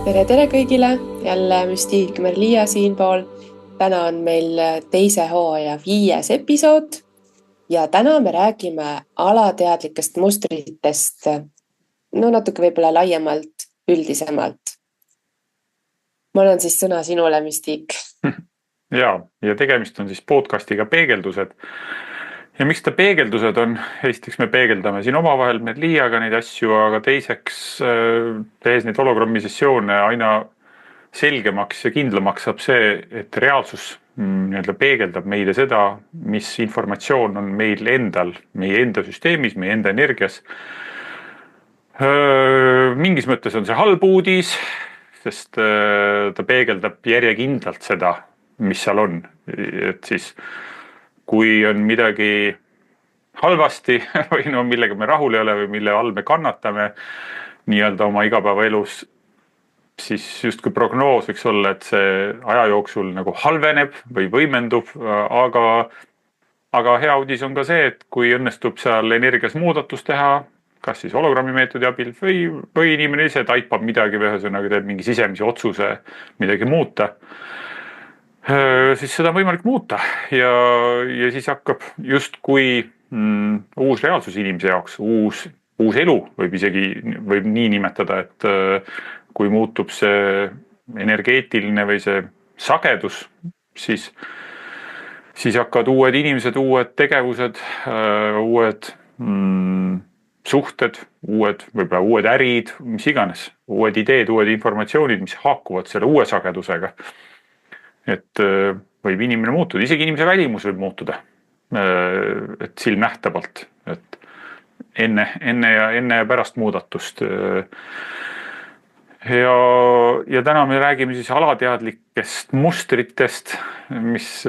Tere kõigile, jälle Müstiik Merliia siinpool. Täna on meil teise hooaja 5. episood ja täna me räägime alateadlikest mustritest, natuke võib-olla laiemalt, üldisemalt. Ma annan siis sõna sinule, Müstiik. Ja tegemist on siis podcastiga Peegeldused. Ja miks ta peegeldused on? Esiteks me peegeldame siin omavahel Merliiaga neid asju, aga teiseks tehes neid hologrammi sessioone aina selgemaks ja kindlamaks saab see, et reaalsus peegeldab meile seda, mis informatsioon on meil endal, meie enda süsteemis, meie enda energias. Mingis mõttes on see halb uudis, sest ta peegeldab järjekindlalt seda, mis seal on. Et siis kui on midagi halvasti või millega me rahul ei ole või mille all me kannatame nii-öelda oma igapäevaelus, siis justkui prognoos võiks olla, et see aja jooksul nagu halveneb või võimendub, aga hea uudis on ka see, et kui õnnestub seal energias muudatus teha, kas siis hologrammi meetodi abil või inimene ise taipab midagi või ühesõnaga teeb mingi sisemise otsuse midagi muuta, siis seda on võimalik muuta ja siis hakkab justkui uus reaalsus inimese jaoks, uus elu võib nii nimetada, et kui muutub see energeetiline või see sagedus, siis hakkavad uued inimesed, uued tegevused, uued suhted, võib-olla uued ärid, mis iganes, uued ideed, uued informatsioonid, mis haakuvad selle uue sagedusega. Et võib inimene muutuda, isegi inimese välimus võib muutuda, et silmnähtavalt, et enne ja pärast muudatust. Ja täna me räägime siis alateadlikest mustritest, mis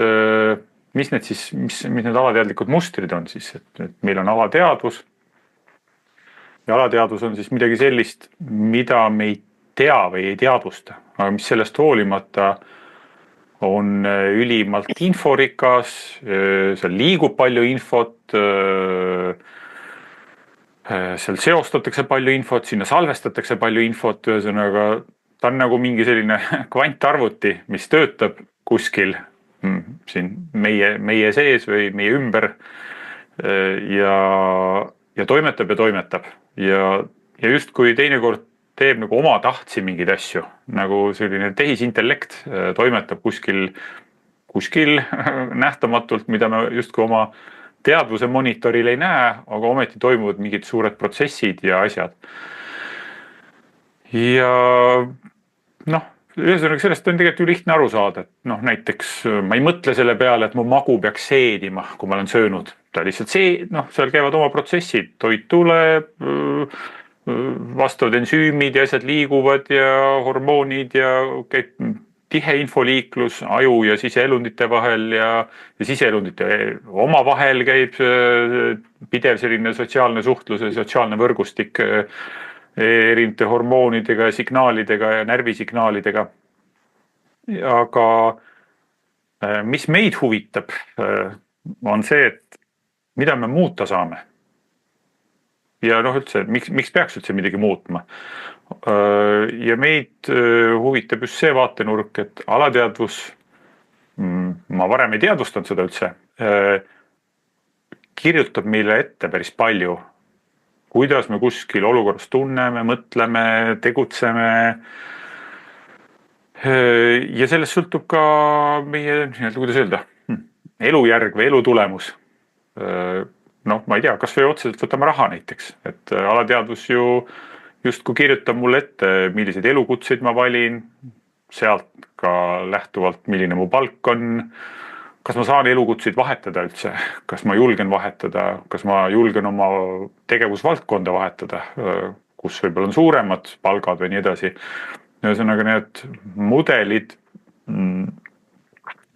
need alateadlikud mustrid on siis, et meil on alateadvus. Ja alateadvus on siis midagi sellist, mida me ei tea või ei teadvusta, aga mis sellest hoolimata on ülimalt inforikas, seal liigub palju infot, seal seostatakse palju infot, sinna salvestatakse palju infot, ühesõnaga ta on nagu mingi selline kvantarvuti, mis töötab kuskil siin meie sees või meie ümber ja toimetab. Ja justkui teinekord teeb nagu oma tahtsi mingeid asju, nagu selline tehisintellekt toimetab kuskil nähtamatult, mida me justkui oma teadvuse monitoril ei näe, aga ometi toimuvad mingid suured protsessid ja asjad. Ja ühesõnaga sellest on tegelikult ju lihtne aru saada, et näiteks ma ei mõtle selle peale, et mu magu peaks seedima, kui ma olen söönud. Ta lihtsalt seal käivad oma protsessid, toit tuleb, vastavad ensüümid ja asjad liiguvad ja hormoonid ja käib tihe infoliiklus aju ja siseelundite vahel ja siseelundite oma vahel käib pidev selline sotsiaalne suhtlus ja sotsiaalne võrgustik erinevate hormoonidega ja signaalidega ja närvisignaalidega. Aga mis meid huvitab, on see, et mida me muuta saame. Ja üldse, miks peaks üldse midagi muutma? Ja meid huvitab just see vaatenurk, et alateadvus, ma varem ei teadvustanud seda üldse, kirjutab meile ette päris palju, kuidas me kuskil olukorras tunneme, mõtleme, tegutseme. Ja sellest sõltub ka meie, kuidas öelda, elujärg või elutulemus. Ma ei tea, kas või otseselt võtame raha näiteks, et alateadvus ju justkui kirjutab mulle ette, milliseid elukutseid ma valin, sealt ka lähtuvalt, milline mu palk on, kas ma saan elukutseid vahetada üldse, kas ma julgen vahetada, kas ma julgen oma tegevusvaldkonda vahetada, kus võib-olla on suuremad palgad või nii edasi. Ühesõnaga need mudelid,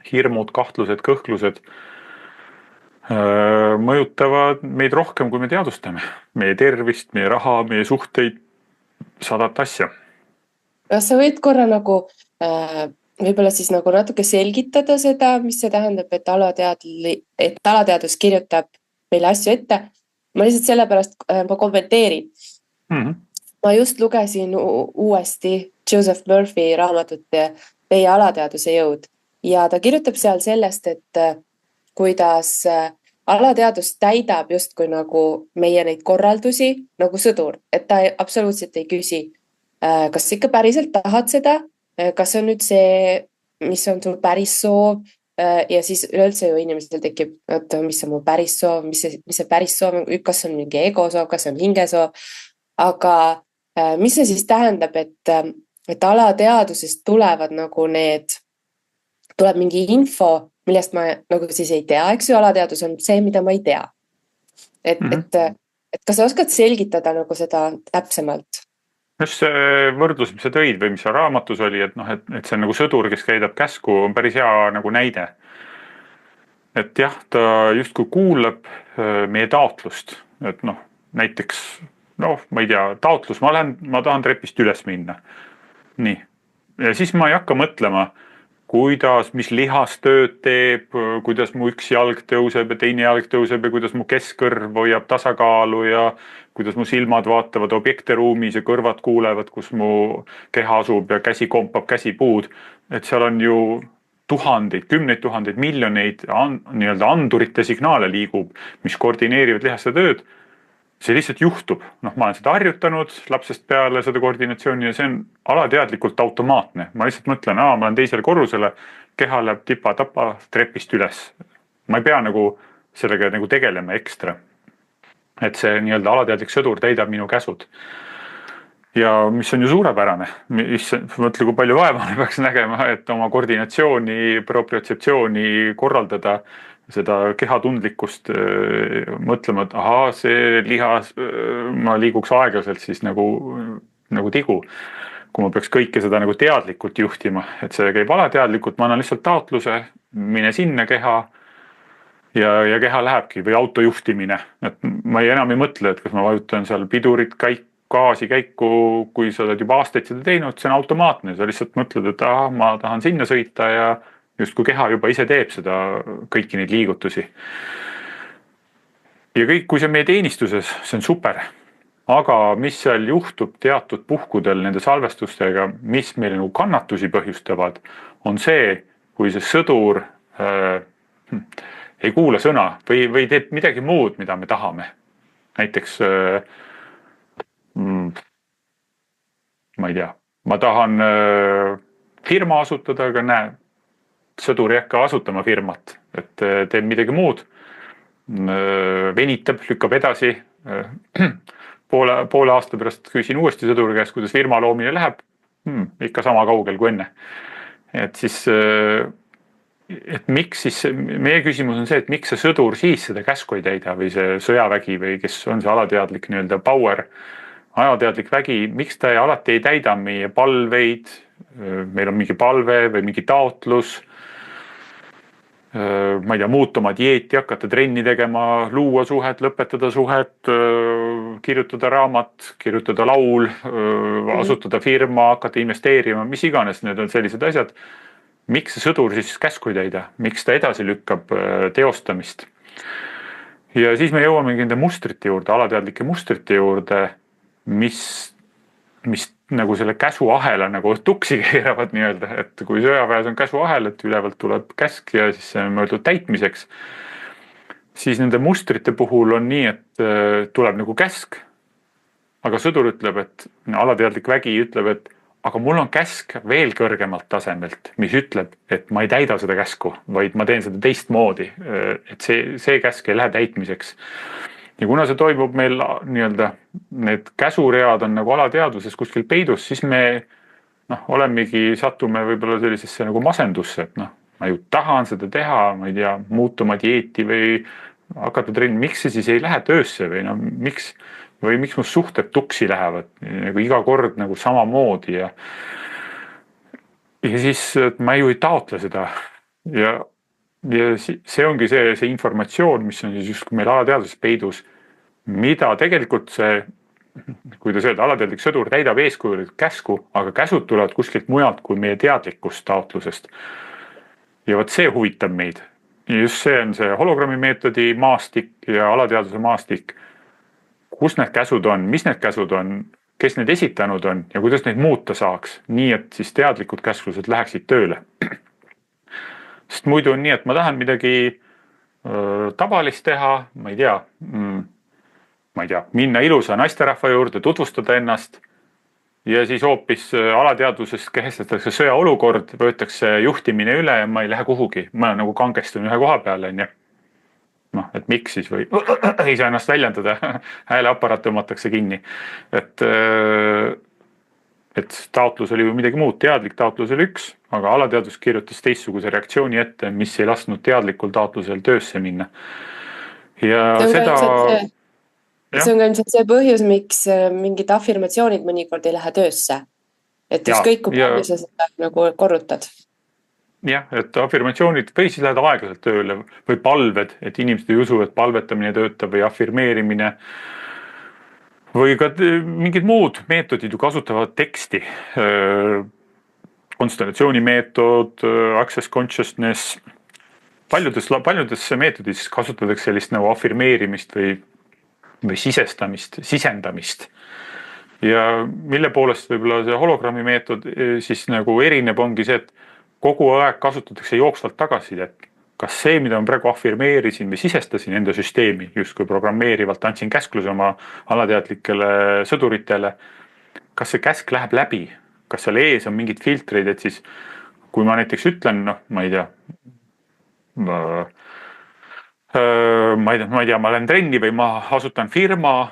hirmud, kahtlused, kõhklused mõjutavad meid rohkem, kui me teadvustame. Meie tervist, meie raha, meie suhteid, 100 asja. Kas sa võid korra võib-olla siis natuke selgitada seda, mis see tähendab, et alateadvus kirjutab meile asju ette? Ma lihtsalt sellepärast ma kommenteerin. ma just lugesin uuesti Joseph Murphy raamatut Teie alateaduse jõud ja ta kirjutab seal sellest, et kuidas alateadus täidab justkui nagu meie neid korraldusi nagu sõdur, et ta absoluutselt ei küsi, kas sa ikka päriselt tahad seda, kas on nüüd see, mis on sul päris soov ja siis üleüldse ju inimestel tekib, et mis on mu päris soov, mis see päris soov on, kas on mingi ego soov, kas on hingesoov, aga mis see siis tähendab, et alateadusest tulevad nagu tuleb mingi info, millest ma nagu siis ei tea, eks ju, alateadus on see, mida ma ei tea. Et kas sa oskad selgitada nagu seda täpsemalt? Just see võrdlus, mis sa tõid või mis sa raamatus oli, et see on nagu sõdur, kes käidab käsku, on päris hea nagu näide. Et jah, ta justkui kuulab meie taotlust, et näiteks, ma ei tea, taotlus, ma tahan trepist üles minna. Nii. Ja siis ma ei hakka mõtlema, mis lihas tööd teeb, kuidas mu üks jalg tõuseb ja teine jalg tõuseb ja kuidas mu keskkõrv hoiab tasakaalu ja kuidas mu silmad vaatavad objekte ruumis ja kõrvad kuulevad, kus mu keha asub ja käsi kompab käsipuud. Et seal on ju tuhandeid, kümneid tuhandeid, miljoneid nii-öelda andurite signaale liigub, mis koordineerivad lihaste tööd. See lihtsalt juhtub. Ma olen seda harjutanud lapsest peale seda koordinatsiooni ja see on alateadlikult automaatne. Ma lihtsalt mõtlen, ma olen teisele korrusele, keha läheb tipa-tapa trepist üles. Ma ei pea sellega tegelema ekstra. Et see nii-öelda alateadlik sõdur täidab minu käsud. Ja mis on ju suurepärane, mõtle, kui palju vaeva peaks nägema, et oma koordinatsiooni, propriotseptsiooni korraldada, seda kehatundlikkust mõtlema, et see lihas, ma liiguks aeglaselt siis nagu tigu. Kui ma peaks kõike seda nagu teadlikult juhtima, et see käib alateadlikult, ma annan lihtsalt taotluse, mine sinna keha ja keha lähebki või autojuhtimine. Et ma enam ei mõtle, et kas ma vajutan seal pidurit gaasi käiku, kui sa oled juba aastaid seda teinud, see on automaatne. Sa lihtsalt mõtled, et ma tahan sinna sõita ja just kui keha juba ise teeb seda kõiki neid liigutusi. Ja kõik, kui see meie teenistuses, see on super. Aga mis seal juhtub teatud puhkudel nende salvestustega, mis meile kannatusi põhjustavad, on see, kui see sõdur ei kuula sõna või teeb midagi muud, mida me tahame. Näiteks, ma ei tea, ma tahan firma asutada, aga näe, sõdur ei hakka asutama firmat, et teeb midagi muud, venitab, lükkab edasi, poole aasta pärast küsin uuesti sõduri käest, kuidas firma loomine läheb, ikka sama kaugel kui enne. Et siis, et miks siis, meie küsimus on see, et miks see sõdur siis seda käsku ei täida või see sõjavägi või kes on see alateadlik nii-öelda power, alateadlik vägi, miks ta alati ei täida meie palveid, meil on mingi palve või mingi taotlus, ma ei tea, muutuma dieeti, hakata trenni tegema, luua suhet, lõpetada suhet, kirjutada raamat, kirjutada laul, asutada firma, hakata investeerima, mis iganes need on sellised asjad. Miks see sõdur siis käsku ei täida? Miks ta edasi lükkab teostamist? Ja siis me jõuamegi nende mustrite juurde, alateadlike mustrite juurde, mis nagu selle käsuahela nagu tuksi keeravad nii-öelda, et kui sõjaväes on käsuahel, et ülevalt tuleb käsk ja siis see on mõeldud täitmiseks, siis nende mustrite puhul on nii, et tuleb nagu käsk, aga sõdur ütleb, et alateadlik vägi ütleb, et aga mul on käsk veel kõrgemalt tasemelt, mis ütleb, et ma ei täida seda käsku, vaid ma teen seda teistmoodi, et see käsk ei lähe täitmiseks. Ja kuna see toimub meil nii-öelda, need käsuread on nagu alateadvuses kuskil peidus, siis me olemegi, satume võib-olla sellisesse nagu masendusse, et ma ju tahan seda teha, ma ei tea, muutuma dieeti või hakata trenni, miks see siis ei lähe töösse või miks mu suhted tuksi lähevad nagu iga kord nagu samamoodi ja siis ma ju ei taotle seda ja see ongi see informatsioon, mis on siis just meil alateadvuses peidus, mida tegelikult see, kuidas öelda, alateadlik sõdur täidab eeskujulikult käsku, aga käsud tulevad kuskilt mujalt kui meie teadlikust taotlusest. Ja võt see huvitab meid. Ja just see on see hologrammi meetodi maastik ja alateadvuse maastik. Kus need käsud on, mis need käsud on, kes need esitanud on ja kuidas neid muuta saaks, nii et siis teadlikud käsklused läheksid tööle. Sest muidu on nii, et ma tahan midagi tavalist teha, ma ei tea, minna ilusa naisterahva juurde, tutvustada ennast ja siis hoopis alateadvusest kehtestatakse sõjaolukord, võetakse juhtimine üle ja ma ei lähe kuhugi. Ma nagu kangestun ühe koha peale, on ju. Noh, et miks siis või ei saa ennast väljendada, hääleaparaat tõmmatakse kinni. Et taotlus oli midagi muud, teadlik taotlus oli üks, aga alateadvus kirjutas teistsuguse reaktsiooni ette, mis ei lasknud teadlikul taotlusel töösse minna. Ja seda... See on ka ilmselt see põhjus, miks mingid afirmatsioonid mõnikord ei lähe töösse. Et ükskõik kui palju sa seda nagu korrutad. Jah, et afirmatsioonid või siis lähed aeglaselt tööle või palved, et inimesed ei usu, et palvetamine töötab või afirmeerimine või ka mingid muud meetodid ju kasutavad teksti. Konstellatsioonimeetod, access consciousness, paljudes meetodis kasutatakse sellist nagu afirmeerimist või sisendamist. Ja mille poolest võib-olla see hologrammi meetod siis nagu erineb ongi see, et kogu aeg kasutatakse jooksvalt tagasisidet. Kas see, mida ma praegu afirmeerisin või sisestasin enda süsteemi, just kui programmeerivalt andsin käskluse oma alateadlikele sõduritele, kas see käsk läheb läbi? Kas seal ees on mingid filtreid, et siis kui ma näiteks ütlen, ma ei tea, ma olen trenni või ma asutan firma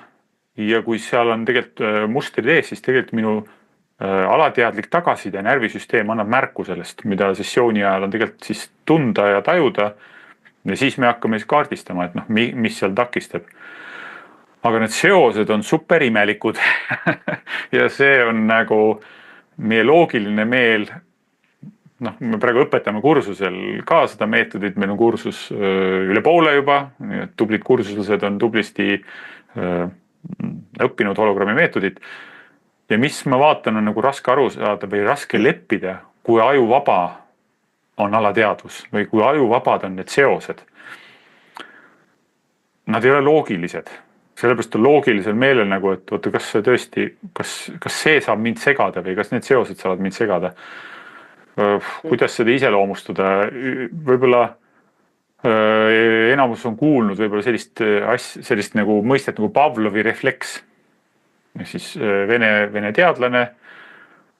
ja kui seal on tegelikult mustrid ees, siis tegelikult minu alateadlik tagasiside närvisüsteem annab märku sellest, mida sessiooni ajal on tegelikult siis tunda ja tajuda ja siis me hakkame siis kaardistama, et mis seal takistab. Aga need seosed on super imelikud ja see on nagu meie loogiline meel. Me praegu õpetame kursusel ka seda meetodit, meil on kursus üle poole juba, tublid kursuslased on tublisti õppinud hologrammi meetodit. Ja mis ma vaatan on nagu raske aru saada või raske leppida, kui ajuvaba on alateadvus või kui ajuvabad on need seosed. Nad ei ole loogilised. Sellepärast on loogilisel meelel nagu, et oota, kas see tõesti, kas see saab mind segada või kas need seosed saavad mind segada. Kuidas seda iseloomustada? Võib-olla enamus on kuulnud võib-olla sellist nagu mõistet nagu Pavlovi refleks. Siis vene teadlane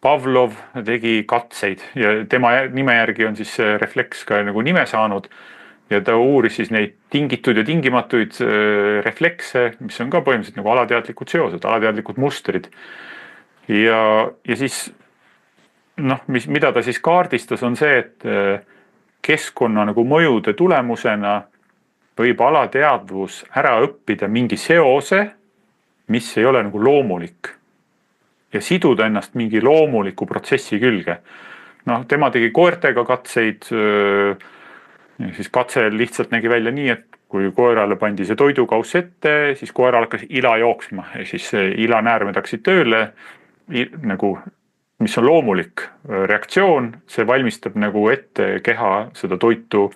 Pavlov tegi katseid ja tema nime järgi on siis refleks ka nagu nime saanud ja ta uuris siis neid tingitud ja tingimatuid reflekse, mis on ka põhimõtteliselt nagu alateadlikud seosed, alateadlikud mustrid. Ja siis mida ta siis kaardistas on see, et keskkonna nagu mõjude tulemusena võib alateadvus ära õppida mingi seose, mis ei ole nagu loomulik ja siduda ennast mingi loomuliku protsessi külge. Tema tegi koertega katseid, siis katse lihtsalt nägi välja nii, et kui koerale pandi see toidukauss ette, siis koeral hakkas ila jooksma ja siis ilanäärmed hakkasid tööle, nagu, mis on loomulik reaktsioon, see valmistab nagu ette keha seda toitu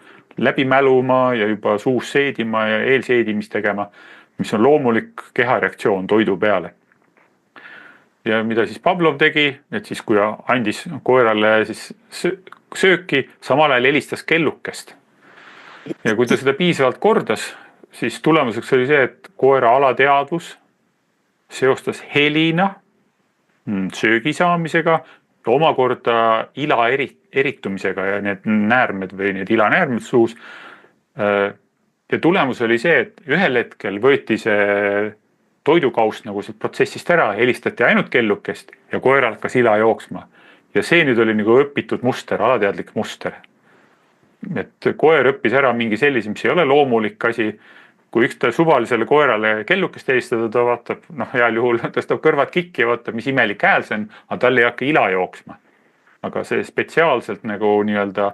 läbi mäluma ja juba suus seedima ja eelseedimist tegema, mis on loomulik kehareaktsioon toidu peale. Ja mida siis Pavlov tegi, et siis kui andis koerale siis sööki, samal ajal helistas kellukest. Ja kui ta seda piisavalt kordas, siis tulemuseks oli see, et koera alateadvus seostas helina, söögi saamisega, omakorda ila eritumisega ja need näärmed või need ilanäärmed suus. Ja tulemus oli see, et ühel hetkel võeti see toidukaust nagu siit protsessist ära, helistati ainult kellukest ja koeral hakkas ila jooksma. Ja see nüüd oli nagu õpitud muster, alateadlik muster. Et koer õppis ära mingi sellise, mis ei ole loomulik asi. Kui üks suvalisele koerale kellukest helistada, ta vaatab, heal juhul tõstab kõrvad kikki ja vaatab, mis imelik hääl see on, aga tal ei hakka ila jooksma. Aga see spetsiaalselt nagu nii-öelda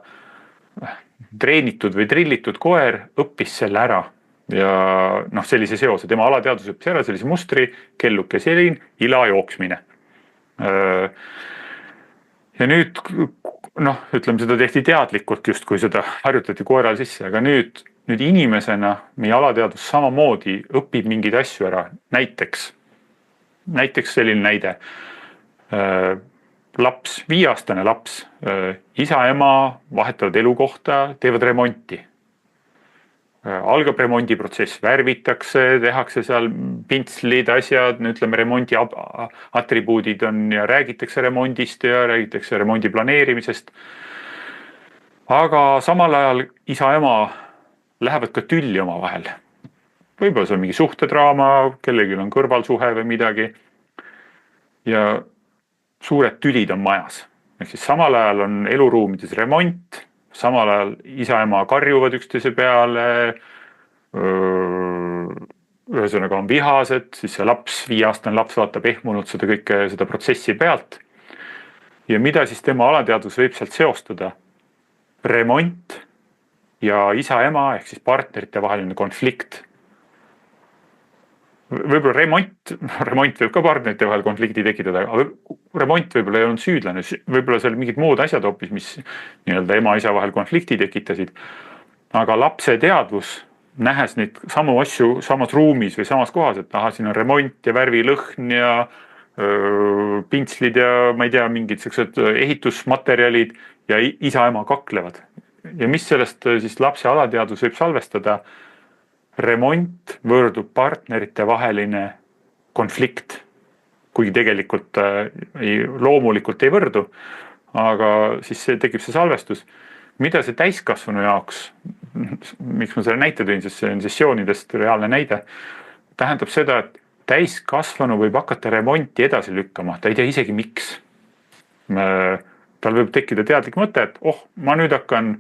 treenitud või trillitud koer õppis selle ära ja sellise seose. Tema alateadvus õppis ära sellise mustri, kelluke selin, ila jooksmine. Ja nüüd, ütleme, seda tehti teadlikult just, kui seda harjutati koeral sisse, aga nüüd inimesena meie alateadvus samamoodi õpib mingeid asju ära. Näiteks näiteks selline näide. Laps, 5-aastane laps, isa-ema vahetavad elukohta, teevad remonti. Algab remondiprotsess, värvitakse, tehakse seal pintslid, asjad, ütleme remondi atribuudid on ja räägitakse remondist ja räägitakse remondi planeerimisest. Aga samal ajal isa-ema lähevad ka tülli oma vahel. Võib-olla see on mingi suhtedraama, kellelgi on kõrvalsuhe või midagi. Ja suured tülid on majas. Ehk siis samal ajal on eluruumides remont, samal ajal isa-ema karjuvad üksteise peale, ühesõnaga on vihased, siis see laps, 5-aastane laps vaatab ehmunud seda kõike, seda protsessi pealt. Ja mida siis tema alateadvus võib sealt seostada? Remont ja isa-ema ehk siis partnerite vaheline konflikt. Võib-olla remont võib ka partnerite vahel konflikti tekitada, aga remont võib-olla ei olnud süüdlane, võib-olla seal mingid muud asjad hoopis, mis nii-öelda ema-isa vahel konflikti tekitasid. Aga lapse teadvus, nähes neid samu asju samas ruumis või samas kohas, et siin on remont ja värvilõhn ja pintslid ja ma ei tea, mingid sellised ehitusmaterjalid ja isa-ema kaklevad. Ja mis sellest siis lapse alateadvus võib salvestada? Remont võrdub partnerite vaheline konflikt, kuigi tegelikult loomulikult ei võrdu, aga siis tekib see salvestus. Mida see täiskasvanu jaoks, miks ma selle näite tõin, sest see on sessioonidest reaalne näide, tähendab seda, et täiskasvanu võib hakata remonti edasi lükkama, ta ei tea isegi miks. Tal võib tekkida teadlik mõte, et ma nüüd hakkan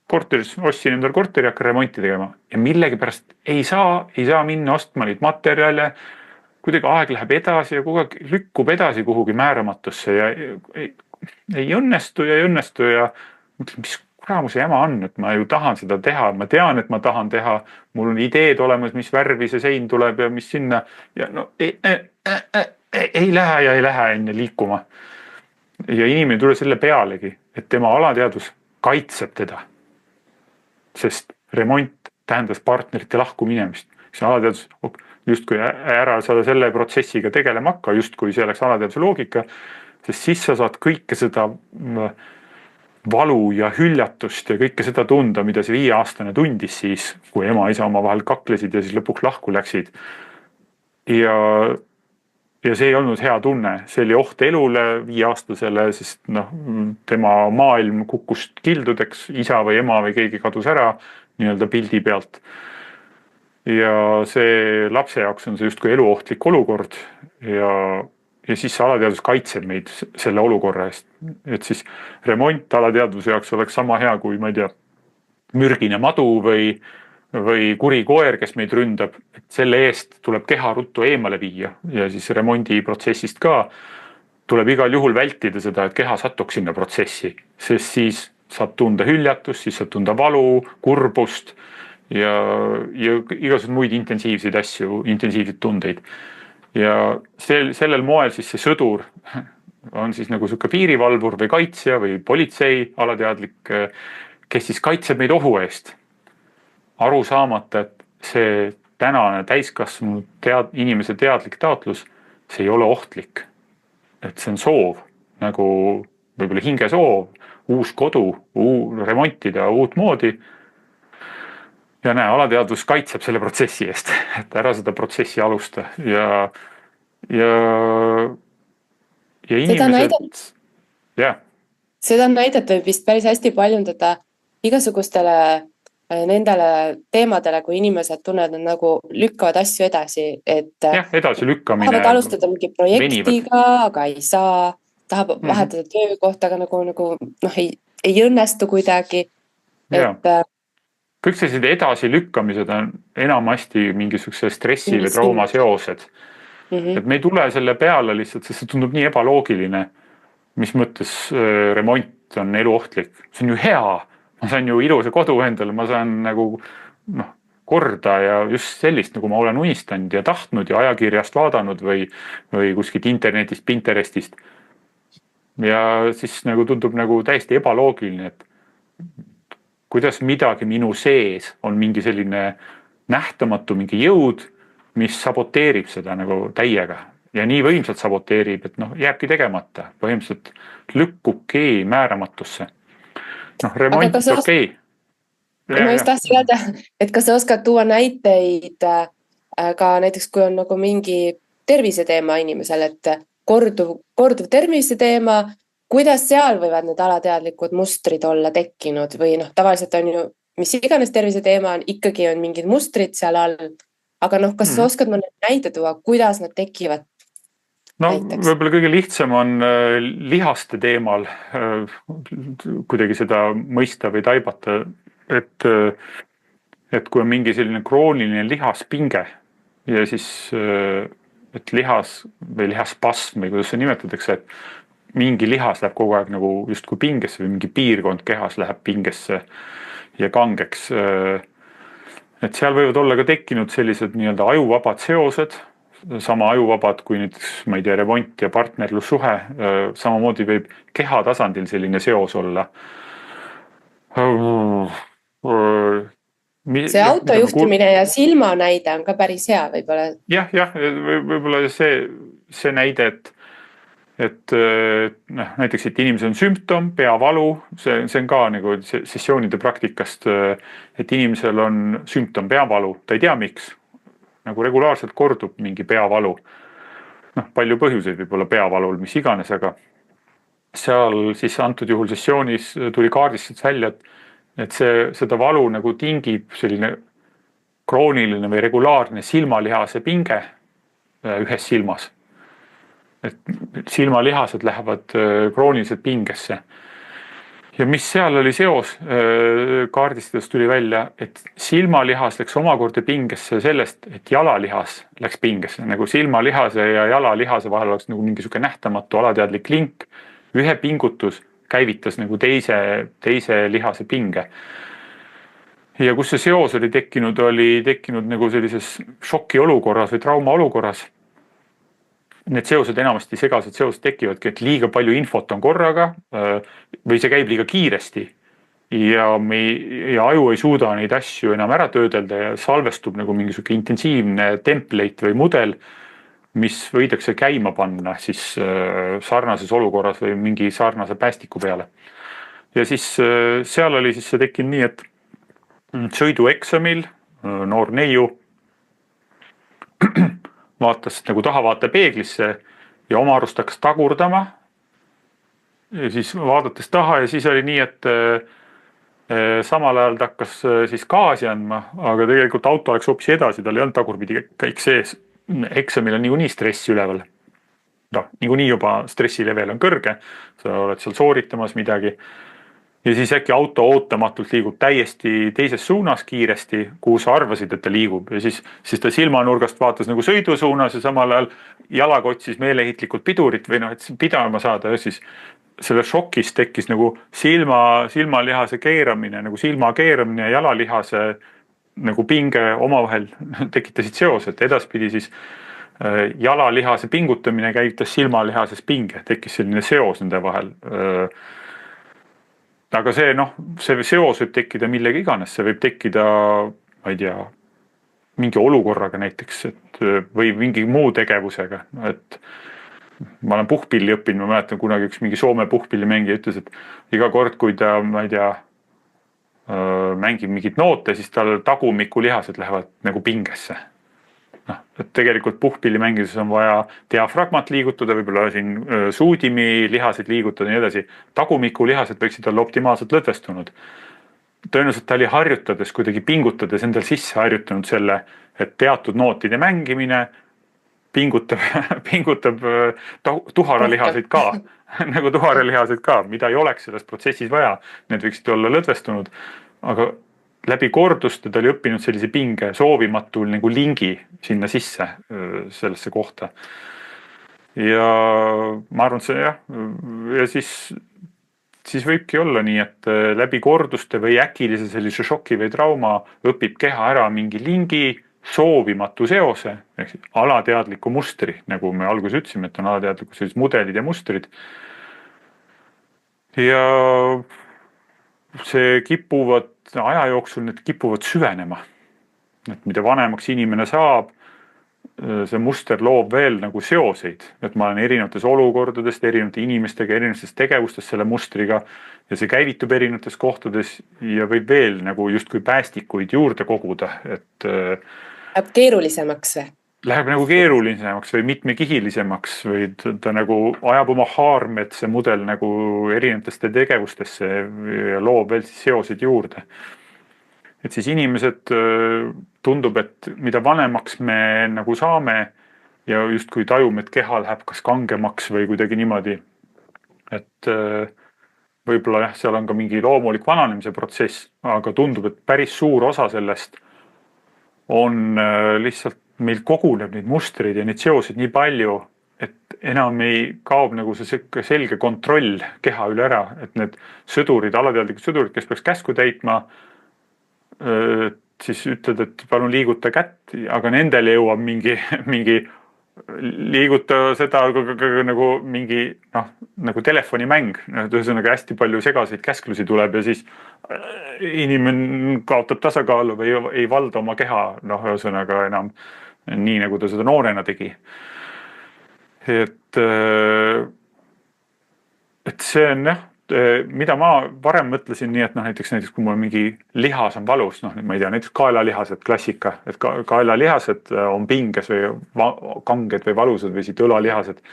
korteris, ostsin endal korteri, hakkan remonti tegema ja millegi pärast ei saa minna ostma neid materjale, kuidagi aeg läheb edasi ja kogu aeg lükkub edasi kuhugi määramatusse ja ei õnnestu ja mõtlen, mis kuramuse jama on, et ma ju tahan seda teha, ma tean, et ma tahan teha, mul on ideed olemas, mis värvi see sein tuleb ja mis sinna ja no ei lähe enne liikuma. Ja inimene tuleb selle pealegi, et tema alateadvus kaitseb teda. Sest remont tähendas partnerite lahku minemist. See alateadvus, justkui ära saada selle protsessiga tegelema hakka, justkui see oleks alateadvuse loogika, sest siis sa saad kõike seda valu ja hüljatust ja kõike seda tunda, mida see 5-aastane tundis siis, kui ema-isa oma vahel kaklesid ja siis lõpuks lahku läksid. Ja see ei olnud hea tunne, see oli oht elule 5-aastasele, sest tema maailm kukkus kildudeks, isa või ema või keegi kadus ära nii-öelda pildi pealt. Ja see lapse jaoks on see justkui eluohtlik olukord ja siis alateadvus kaitseb meid selle olukorra eest. Et siis remont alateadvuse jaoks oleks sama hea kui, ma ei tea, mürgine madu või kuri koer, kes meid ründab, et selle eest tuleb keha ruttu eemale viia ja siis remondiprotsessist ka tuleb igal juhul vältida seda, et keha satuks sinna protsessi, sest siis saab tunda hüljatust, siis saab tunda valu, kurbust ja igasugused muid intensiivseid asju, intensiivseid tundeid. Ja sellel moel siis see sõdur on siis nagu selline piirivalvur või kaitsja või politsei alateadlik, kes siis kaitseb meid ohu eest. Aru saamata, et see tänane täiskasvanud inimese teadlik taotlus, see ei ole ohtlik. Et see on soov, nagu võib-olla hingesoov, uus kodu, remontida uut moodi. Ja alateadvus kaitseb selle protsessi eest, et ära seda protsessi alusta ja inimesed... Seda näidet võib vist päris hästi paljundada igasugustele nendele teemadele, kui inimesed tunnevad, et nagu lükkavad asju edasi, et edasi lükkamine tahavad alustada mingi projektiga, aga ei saa, tahab vahetada töökohta, aga nagu ei õnnestu kuidagi. Kõik sellised edasi lükkamised on enamasti mingisuguse stressi või trauma seosed. Et me ei tule selle peale lihtsalt, sest see tundub nii ebaloogiline, mis mõttes remont on eluohtlik. See on ju hea. Ma saan ju ilusa kodu endale, ma saan nagu korda ja just sellist, nagu ma olen unistanud ja tahtnud ja ajakirjast vaadanud või kuskilt internetist, Pinterestist. Ja siis nagu tundub nagu täiesti ebaloogiline, et kuidas midagi minu sees on mingi selline nähtamatu mingi jõud, mis saboteerib seda nagu täiega ja nii võimsalt saboteerib, et noh, jääbki tegemata, põhimõtteliselt lükkubki määramatusse. Noh, aga remont okei. ma just tahtsin öelda, et kas sa oskad tuua näiteid ka näiteks, kui on nagu mingi terviseteema inimesel, et korduv terviseteema, kuidas seal võivad need alateadlikud mustrid olla tekkinud või noh, tavaliselt on ju, mis iganes terviseteema on, ikkagi on mingid mustrid seal all. Aga noh, kas sa oskad mõne näite tuua, kuidas nad tekivad? No võib-olla kõige lihtsam on lihaste teemal kuidagi seda mõista või taibata, et kui on mingi selline krooniline lihaspinge ja siis et lihas või lihaspasm või kuidas see nimetatakse, et mingi lihas läheb kogu aeg nagu justkui pingesse või mingi piirkond kehas läheb pingesse ja kangeks. Et seal võivad olla ka tekkinud sellised nii-öelda ajuvabad seosed, sama ajuvabad kui näiteks, ma ei tea, remont ja partnerlussuhe, samamoodi võib keha tasandil selline seos olla. See autojuhtimine ja silmanäide on ka päris hea võib-olla. Jah, võib-olla see näide, et näiteks, et inimesel on sümptom, peavalu, see on ka nagu sessioonide praktikast, et inimesel on sümptom, peavalu, ta ei tea miks. Nagu regulaarselt kordub mingi peavalu. Noh, palju põhjuseid võib olla peavalul, mis iganes, aga seal siis antud juhul sessioonis tuli kaardistades välja, et seda valu nagu tingib selline krooniline või regulaarne silmalihase pinge ühes silmas. Et silmalihased lähevad krooniliselt pingesse. Ja mis seal oli seos, kaardistades tuli välja, et silmalihas läks omakorda pingesse sellest, et jalalihas läks pingesse. Nagu silmalihase ja jalalihase vahel oleks nagu mingi suke nähtamatu alateadlik link. Ühe pingutus käivitas nagu teise lihase pinge. Ja kus see seos oli tekkinud nagu sellises šoki olukorras või trauma olukorras. Need seosed enamasti segased seosed tekivadki, et liiga palju infot on korraga või see käib liiga kiiresti ja aju ei suuda neid asju enam ära töödelda ja salvestub nagu mingisugune intensiivne template või mudel, mis võidakse käima panna siis sarnases olukorras või mingi sarnase päästiku peale. Ja siis seal oli siis see tekkinud nii, et sõidueksamil noor neiu vaatas nagu tahavaatte peeglisse ja oma arust hakkas tagurdama. Ja siis vaadates taha ja siis oli nii, et samal ajal ta hakkas siis gaasi andma, aga tegelikult auto läks hoopis edasi, tal ei olnud tagurpidi kõik sees. Eksamil on niikuinii stressi üleval. No, niikuinii juba stressilevel on kõrge, sa oled seal sooritamas midagi. Ja siis äkki auto ootamatult liigub täiesti teises suunas kiiresti, kuhu sa arvasid, et ta liigub. Ja siis ta silmanurgast vaatas nagu sõidu suunas ja samal ajal jalakott siis meelehitlikult pidurit või noh, et pidama saada. Ja siis selle šokis tekkis nagu silmalihase keeramine, nagu silma keeramine ja jalalihase nagu pinge omavahel tekitasid seos, et edaspidi siis jalalihase pingutamine käivitas silmalihases pinge, tekkis selline seos nende vahel. Aga see seos võib tekkida millega iganes, see võib tekkida, ma ei tea, mingi olukorraga näiteks, või mingi muu tegevusega, et ma olen puhkpilli õppinud, ma mäletan kunagi üks mingi Soome puhkpillimängija ütles, et iga kord, kui ta, ma ei tea, mängib mingit noote, siis tal tagumikuulihased lähevad nagu pingesse. No, et tegelikult puhkpillimängises on vaja diafragmat liigutada, võib-olla siin suudimi lihased liigutada ja nii edasi. Tagumikuulihased võiksid olla optimaalselt lõdvestunud. Tõenäoliselt ta oli harjutades, kuidagi pingutades endal sisse harjutanud selle, et teatud nootide mängimine pingutab tuharalihaseid ka, nagu tuharalihaseid ka, mida ei oleks selles protsessis vaja. Need võiksid olla lõdvestunud, aga läbi korduste ta oli õppinud sellise pinge soovimatul nagu lingi sinna sisse sellesse kohta. Ja ma arvan, et see jah, ja siis võibki olla nii, et läbi korduste või äkilise sellise šoki või trauma õpib keha ära mingi lingi soovimatu seose, alateadliku mustri, nagu me alguses ütlesime, et on alateadlikud sellised mudelid ja mustrid. Ja see aja jooksul need kipuvad süvenema. Et mida vanemaks inimene saab, see muster loob veel nagu seoseid, et ma olen erinevates olukordadest, erinevate inimestega, erinevates tegevustes selle mustriga ja see käivitub erinevates kohtades ja võib veel nagu justkui päästikuid juurde koguda, et Läheb keerulisemaks või? läheb nagu keerulisemaks või mitmekihilisemaks või ta nagu ajab oma haarmed, see mudel nagu erinevatesse tegevustesse ja loob veel siis seoseid juurde. Et siis inimesed tundub, et mida vanemaks me nagu saame ja justkui tajume, et keha läheb kas kangemaks või kuidagi niimoodi, et võib-olla jah, seal on ka mingi loomulik vananemise protsess, aga tundub, et päris suur osa sellest on lihtsalt meil koguneb neid mustreid ja neid seoseid nii palju, et enam ei kaob nagu see selge kontroll keha üle ära, et need sõdurid, alateadlikud sõdurid, kes peaks käsku täitma, siis ütled, et palun liiguta kätt, aga nendele jõuab mingi liiguta seda nagu mingi nagu telefonimäng, ühesõnaga hästi palju segaseid käsklusi tuleb ja siis inimene kaotab tasakaalu või ei valda oma keha, ühesõnaga enam nii, nagu ta seda noorena tegi. Et see on jah, mida ma varem mõtlesin nii, et näiteks kui mul mingi lihas on valus, ma ei tea, näiteks kaelalihased, klassika, et kaelalihased on pinges või kanged või valusad või siit õlalihased.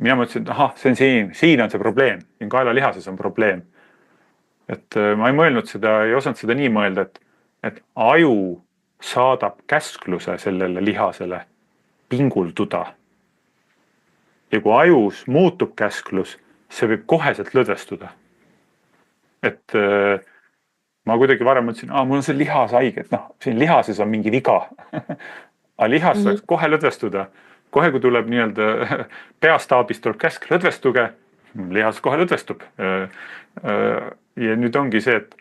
Mina mõtlesin, et ahah, see on siin on see probleem, siin kaelalihases on probleem. Et ma ei mõelnud seda, ei osanud seda nii mõelda, et aju saadab käskluse sellele lihasele pingulduda. Ja kui ajus muutub käsklus, see võib koheselt lõdvestuda. Et ma kuidagi varem mõtlesin, mul on see lihas haige, et siin lihases on mingi viga. Aga lihas saaks kohe lõdvestuda. Kohe, kui tuleb nii-öelda peastaabist tuleb käsk, lõdvestuge, lihas kohe lõdvestub. Ja nüüd ongi see, et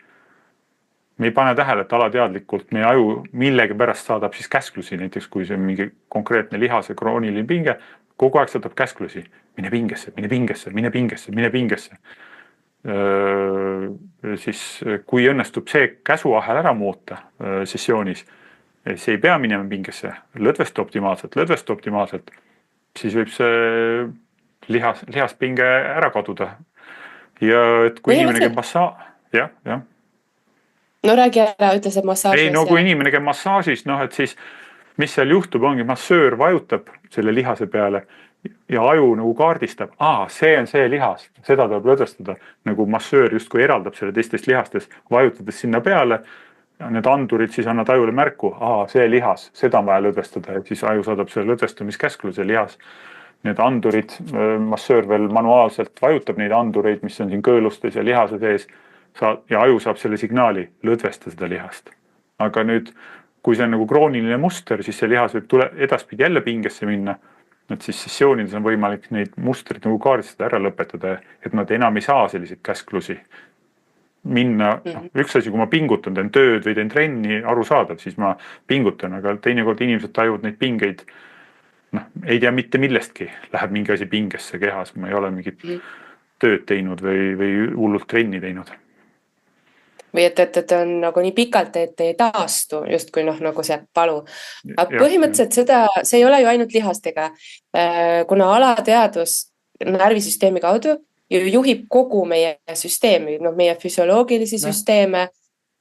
me ei pane tähele, et alateadlikult meie aju millegi pärast saadab siis käsklusi, näiteks kui see on mingi konkreetne lihase krooniline pinge, kogu aeg saadab käsklusi, mine pingesse, mine pingesse, mine pingesse, mine pingesse. Siis kui õnnestub see käsuahel ära muuta sessioonis, see ei pea minema pingesse, lõdvestu optimaalselt, siis võib see lihaspinge ära kaduda. Ja et kui inimene käib jah. No räägi ära, ütle see massaažis. Ei, kui inimene käib massaažis, et siis mis seal juhtub, ongi massöör vajutab selle lihase peale ja aju nagu kaardistab, see on see lihas, seda tuleb lõdvestada, nagu massöör justkui eraldab selle teistest lihastes, vajutades sinna peale ja need andurid siis annavad ajule märku, see lihas, seda on vaja lõdvestada, et siis aju saadab selle lõdvestumiskäskluse lihas. Need andurid, massöör veel manuaalselt vajutab neid andureid, mis on siin kõõlustes ja lihase sees ja aju saab selle signaali lõdvesta seda lihast. Aga nüüd, kui see on nagu krooniline muster, siis see lihas võib edaspidi jälle pingesse minna, et siis sessioonides on võimalik neid mustrid nagu kaardistada ära lõpetada, et nad enam ei saa selliseid käsklusi minna. Üks asi, kui ma pingutan, teen tööd või teen trenni, arusaadav, siis ma pingutan, aga teinekord inimesed tajuvad neid pingeid, ei tea mitte millestki, läheb mingi asi pingesse kehas, ma ei ole mingit tööd teinud või hullult trenni teinud. Või et on nagu nii pikalt, et ei taastu justkui nagu see palu. Aga põhimõtteliselt see ei ole ju ainult lihastega, kuna alateadvus närvisüsteemi kaudu juhib kogu meie süsteemi, meie füsioloogilisi süsteeme.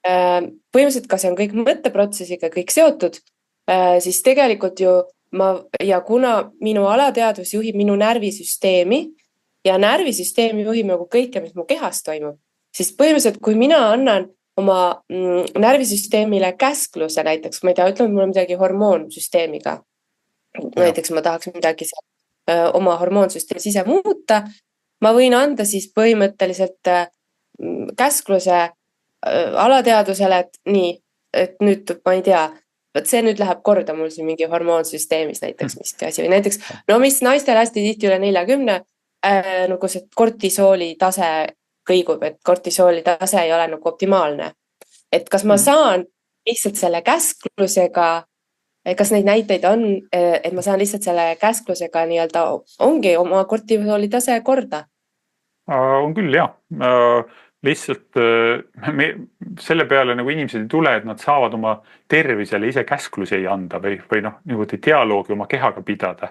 Põhimõtteliselt, kas see on kõik mõtteprotsessiga kõik seotud, siis tegelikult ju ja kuna minu alateadvus juhib minu närvisüsteemi ja närvisüsteemi juhib nagu kõike, mis mu kehas toimub, siis põhimõtteliselt, kui mina annan oma närvisüsteemile käskluse näiteks, ma ei tea, ütleme mulle midagi hormoonsüsteemiga, näiteks ma tahaks midagi oma hormoonsüsteemis ise muuta, ma võin anda siis põhimõtteliselt käskluse alateadvusele, et nii, et nüüd ma ei tea, see nüüd läheb korda mul siin mingi hormoonsüsteemis näiteks miski asi või näiteks, mis naistel hästi tihti üle 40, nagu see kortisooli tase kõigub, et kortisooli tase ei ole nagu optimaalne. Et kas ma saan lihtsalt selle käsklusega, kas neid näiteid on, et ma saan lihtsalt selle käsklusega nii-öelda ongi oma kortisooli tase korda? On küll, jah. lihtsalt selle peale nagu inimesed ei tule, et nad saavad oma tervisele ise käsklusi ei anda või noh, niimoodi dialoogi oma kehaga pidada.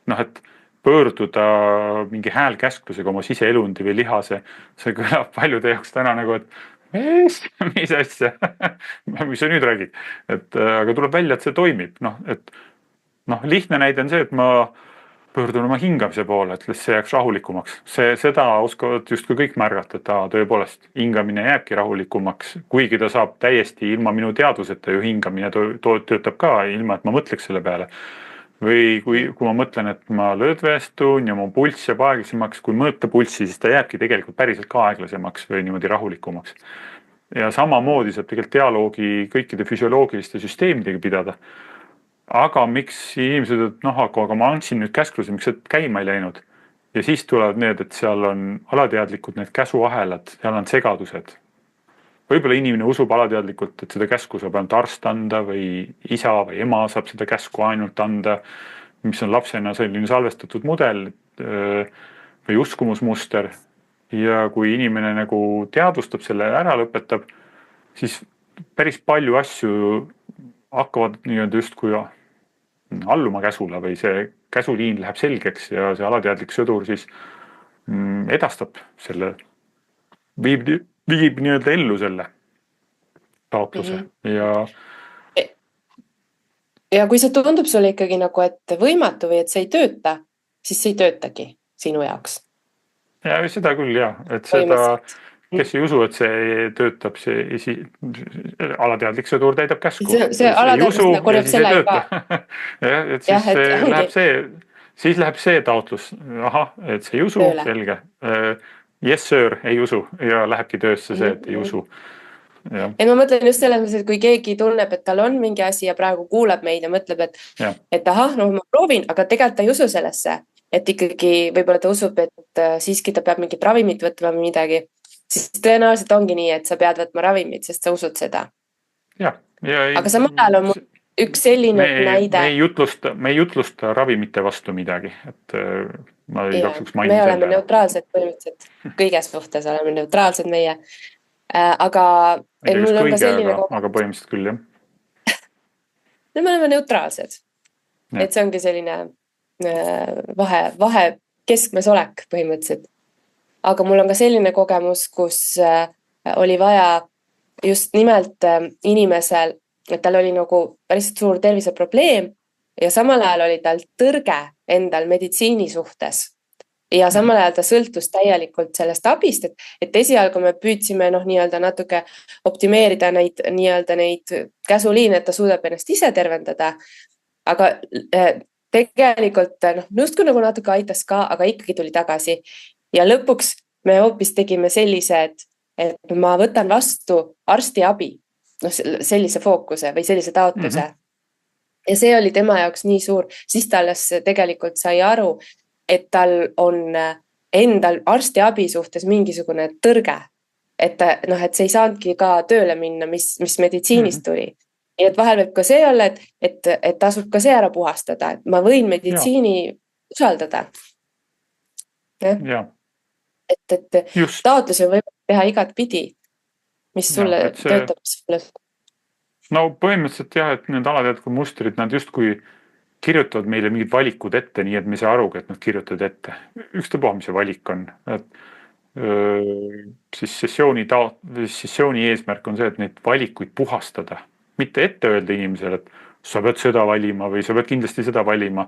noh, et pöörduda mingi häälkäsklusega oma siseelundi või lihase, see kõlab paljude jaoks täna nagu, et mis asja mis sa nüüd räägid, et aga tuleb välja, et see toimib, lihtne näide on see, et ma pöördun oma hingamise poole, et see jääks rahulikumaks. Seda oskavad justkui kõik märgata, et tõepoolest hingamine jääbki rahulikumaks, kuigi ta saab täiesti ilma minu teadvuseta ju hingamine töötab ka, ilma et ma mõtleks selle peale. Või kui ma mõtlen, et ma lõdvestun ja mu pulss jääb aeglasemaks, kui mõõta pulssi, siis ta jääbki tegelikult päriselt ka aeglasemaks või niimoodi rahulikumaks. Ja samamoodi saab tegelikult dialoogi kõikide füsioloogiliste süsteemidega pidada. Aga miks inimesed, et aga ma andsin nüüd käskluse, miks see käima ei läinud? Ja siis tulevad need, et seal on alateadlikud need käsuahelad, seal on segadused. Võib-olla inimene usub alateadlikult, et seda käsku saab ainult arst anda või isa või ema saab seda käsku ainult anda, mis on lapsena selline salvestatud mudel või uskumusmuster. Ja kui inimene nagu teadvustab selle ära lõpetab, siis päris palju asju hakkavad nii-öelda justkui alluma käsule või see käsuliin läheb selgeks ja see alateadlik sõdur siis edastab selle, viib nii-öelda ellu selle taotluse ja kui see tundub sulle ikkagi nagu, et võimatu või et see ei tööta, siis see ei töötagi sinu jaoks. Ja seda küll jah, et seda, kes ei usu, et see töötab, see alateadlik sõdur täidab käsku. See alateadlik korjab selle juba. jah, et siis läheb see taotlus, et see ei usu, selge. Yes sir, ei usu ja lähebki töösse see, et ei usu. Et ma mõtlen just selles mõttes, et kui keegi tunneb, et tal on mingi asi ja praegu kuulab meid ja mõtleb, et ma proovin, aga tegelikult ta ei usu sellesse, et ikkagi võib-olla ta usub, et siiski ta peab mingit ravimit võtma või midagi, siis tõenäoliselt ongi nii, et sa pead võtma ravimit, sest sa usud seda. Aga samal ajal on üks selline näide. Me ei jutlusta ravimite vastu midagi, et ma igaks juhuks mainin selle. Me oleme neutraalsed põhimõtteliselt, kõiges suhtes oleme neutraalsed meie. Aga mul on ka selline aga põhimõtteliselt küll, jah. Me oleme neutraalsed. Et see ongi selline vahe keskmes olek põhimõtteliselt. Aga mul on ka selline kogemus, kus oli vaja just nimelt inimesel, et tal oli nagu päris suur terviseprobleem ja samal ajal oli tal tõrge endal meditsiini suhtes. Ja samal ajal ta sõltus täielikult sellest abist, et esialgu me püüdsime nii-öelda natuke optimeerida neid käsuliine, et ta suudab ennast ise tervendada. Aga tegelikult nõustku nagu natuke aitas ka, aga ikkagi tuli tagasi. Ja lõpuks me hoopis tegime sellise, et ma võtan vastu arsti abi, sellise fookuse või sellise taotluse. Ja see oli tema jaoks nii suur, siis ta alles tegelikult sai aru, et tal on endal arsti abi suhtes mingisugune tõrge. Et see ei saanudki ka tööle minna, mis meditsiinist tuli. Ja et vahel võib ka see olla, et tasub ka see ära puhastada, et ma võin meditsiini usaldada. Et taotlusi võib teha igat pidi, mis sulle töötab sulle. No põhimõtteliselt jah, et need alateadlikud mustrid, nad justkui kirjutavad meile mingid valikud ette, nii et me saa arugi, et nad kirjutavad ette. Ükstapuha, mis see valik on. Siis sessiooni eesmärk on see, et neid valikuid puhastada. Mitte ette öelda inimesele, et sa pead seda valima või sa pead kindlasti seda valima,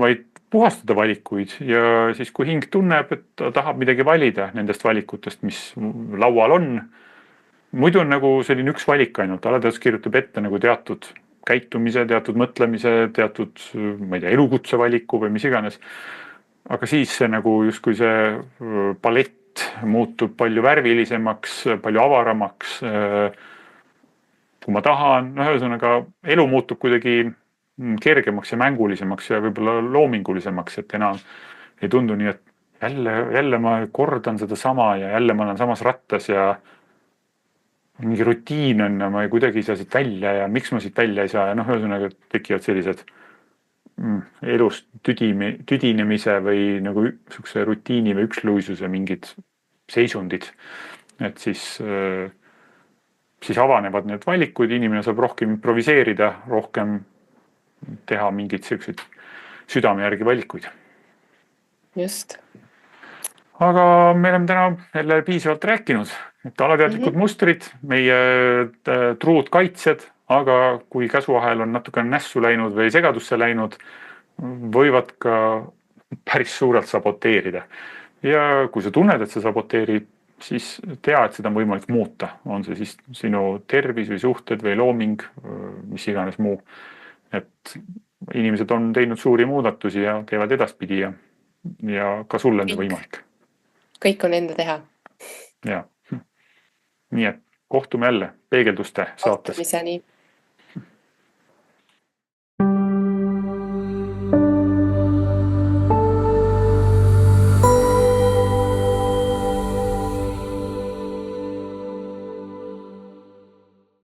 vaid puhastada valikuid ja siis kui hing tunneb, et ta tahab midagi valida nendest valikutest, mis laual on. Muidu on nagu selline üks valik ainult, alateadus kirjutab ette nagu teatud käitumise, teatud mõtlemise, teatud, ma ei tea, elukutse valiku või mis iganes. Aga siis see nagu justkui see palett muutub palju värvilisemaks, palju avaramaks. Kui ma tahan, ühesõnaga elu muutub kuidagi kergemaks ja mängulisemaks ja võib-olla loomingulisemaks, et enam ei tundu nii, et jälle ma kordan seda sama ja jälle ma olen samas rattas ja mingi rutiin on ja ma kuidagi ei saa siit välja ja miks ma siit välja ei saa ja ühesõnaga tekivad sellised elust tüdinemise või nagu sukse rutiini või üksluisuse mingid seisundid. et siis avanevad need valikud, inimene saab rohkem improviseerida, rohkem teha mingeid selliseid südame järgi valikuid. Just. Aga me oleme täna jälle piisavalt rääkinud, et alateadlikud mustrid, meie truud kaitsjad, aga kui käsuahel on natuke nässu läinud või segadusse läinud, võivad ka päris suurelt saboteerida. Ja kui sa tunned, et sa saboteerid, siis tea, et seda on võimalik muuta. On see siis sinu tervis või suhted või looming, mis iganes muu. Et inimesed on teinud suuri muudatusi ja teevad edaspidi ja ka sulle on võimalik. Kõik on enda teha. Ja. Nii et kohtume jälle peegelduste saates. Kohtumiseni.